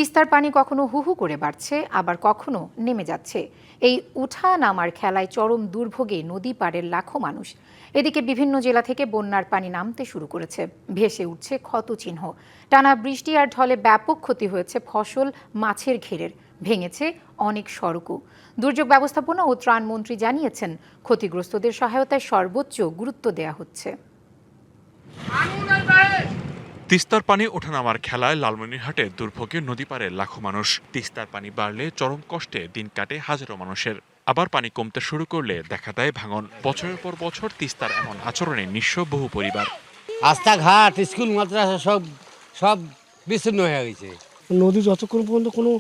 তিস্তার পানি কখনো হুহু করে বাড়ছে, আবার কখনো নেমে যাচ্ছে। এই উঠা নামার খেলায় চরম দুর্ভোগে নদী পাড়ের লাখো মানুষ। এদিকে বিভিন্ন জেলা থেকে বন্যার পানি নামতে শুরু করেছে, ভেসে উঠছে ক্ষতচিহ্ন। টানা বৃষ্টি আর ঢলে ব্যাপক ক্ষতি হয়েছে ফসল, মাছের ঘেরের, ভেঙেছে অনেক সড়কও। দুর্যোগ ব্যবস্থাপনা ও ত্রাণ মন্ত্রী জানিয়েছেন, ক্ষতিগ্রস্তদের সহায়তায় সর্বোচ্চ গুরুত্ব দেওয়া হচ্ছে। তিস্তার পানি ওঠানামার খেলায় লালমনিরহাটে দুর্ভোগে নদী পারে লাখো মানুষ। তিস্তার পানি বাড়লে চরম কষ্টে দিন কাটে হাজারো মানুষের। আবার পানি কমতে শুরু করলে দেখা দেয় ভাঙন। বছরের পর বছর তিস্তার এমন আচরণে নিঃস্ব বহু পরিবার। রাস্তাঘাট, স্কুল, মাদ্রাসা সব বিচ্ছিন্ন হয়ে গেছে। নদী যতক্ষণ পর্যন্ত কোনো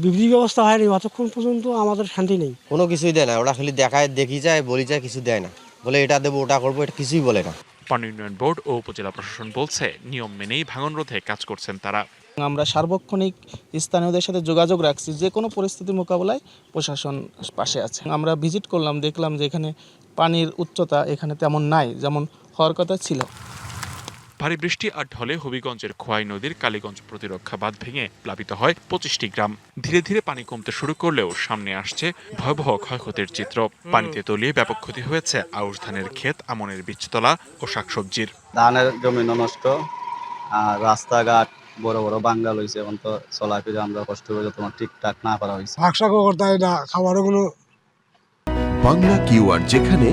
বিধি ব্যবস্থা হয়নি ততক্ষণ পর্যন্ত আমাদের শান্তি নেই। কোনো কিছুই দেয় না, ওরা খালি দেখায়, দেখি যায়, বলি যায়, কিছু দেয় না। বলে এটা দেবো, ওটা করবো, এটা কিছুই বলে না। পানি উন্নয়ন বোর্ড ও উপজেলা প্রশাসন বলছে, নিয়ম মেনেই ভাঙন রোধে কাজ করছেন তারা। আমরা সার্বক্ষণিক স্থানীয়দের সাথে যোগাযোগ রাখছি, যে কোনো পরিস্থিতির মোকাবেলায় প্রশাসন পাশে আছে। আমরা ভিজিট করলাম, দেখলাম যে এখানে পানির উচ্চতা এখানে তেমন নাই, যেমন হওয়ার কথা ছিল। ভারী বৃষ্টি আর ঢলে হবিগঞ্জের খোয়াই নদীর কালীগঞ্জ প্রতিরক্ষা বাঁধ ভেঙে প্লাবিত হয় 25টি গ্রাম। ধীরে ধীরে পানি কমতে শুরু করলেও সামনে আসছে ভয়াবহ ক্ষয়ক্ষতির চিত্র। পানিতে তলিয়ে ব্যাপক ক্ষতি হয়েছে আউশ ধানের ক্ষেত, আমনের বীজতলা ও শাকসবজির। ধানের জমি নষ্ট, আর রাস্তাঘাট বড় বড় বাঙ্গাল হয়েছে। এখন তো চলাফেরা আমরা কষ্ট করে তোমার ঠিকঠাক না করা হয়েছে। ভাগসাগর করতে হয় না, খাবারও কোনো। বাংলা কিউআর যেখানে,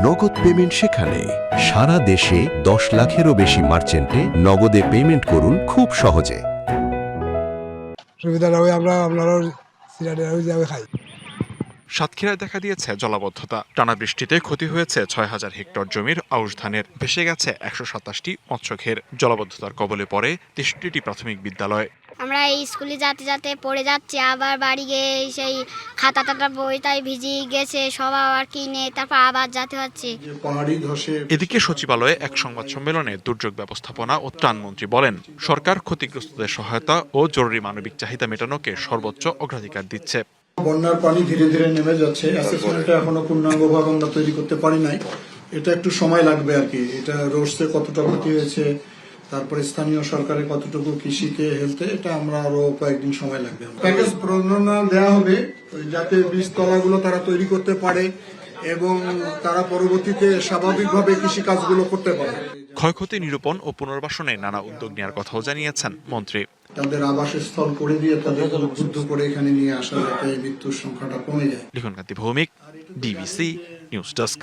নগদ পেমেন্ট সেখানে। সারা দেশে 10 লাখেরও বেশি মার্চেন্টে নগদে পেমেন্ট করুন খুব সহজে। সুবিধাটা হয় আপনারাও সিরাটে খাই। সাতক্ষীরায় দেখা দিয়েছে জলাবদ্ধতা। টানা বৃষ্টিতে ক্ষতি হয়েছে 6000 হেক্টর জমির আউশ ধানের, ভেসে গেছে 127টি মৎস্যঘের। জলাবদ্ধতার কবলে পড়ে 63টি প্রাথমিক বিদ্যালয়। আমরা এই স্কুলে যেতে পড়ে যাচ্ছি, আবার বাড়ি গিয়ে সেই খাতা বই তাই ভিজে গেছে, সব আবার কিনে তারপর আবার যেতে হচ্ছে। এদিকে সচিবালয়ে এক সংবাদ সম্মেলনে দুর্যোগ ব্যবস্থাপনা ও ত্রাণ মন্ত্রী বলেন, সরকার ক্ষতিগ্রস্তদের সহায়তা ও জরুরি মানবিক চাহিদা মেটানোকে সর্বোচ্চ অগ্রাধিকার দিচ্ছে। বন্যার পানি ধীরে ধীরে নেমে যাচ্ছে, অ্যাসেসমেন্টটা এখনো পূর্ণাঙ্গভাবে আমরা তৈরি করতে পারি নাই। এটা একটু সময় লাগবে আর কি। এটা রোডসে কতটা ক্ষতি হয়েছে, তারপরে স্থানীয় সরকারের কতটুকু কৃষিকে হেলতে, এটা আমরা আরো কয়েকদিন সময় লাগবে। প্যাকেজ প্রণোদনা দেওয়া হবে যাতে বীজতলাগুলো তারা তৈরি করতে পারে এবং তারা পরবর্তীতে স্বাভাবিকভাবে কৃষি কাজগুলো করতে পারে। ক্ষয়ক্ষতি নিরূপণ ও পুনর্বাসনে নানা উদ্যোগ নেওয়ার কথাও জানিয়েছেন মন্ত্রী। তাদের আবাসস্থল করে দিয়ে তাদের উদ্বুদ্ধ করে এখানে নিয়ে আসা যাতে মৃত্যুর সংখ্যাটা কমে যায়। লিখনকান্তি ভৌমিক, ডিবিসি নিউজ ডেস্ক।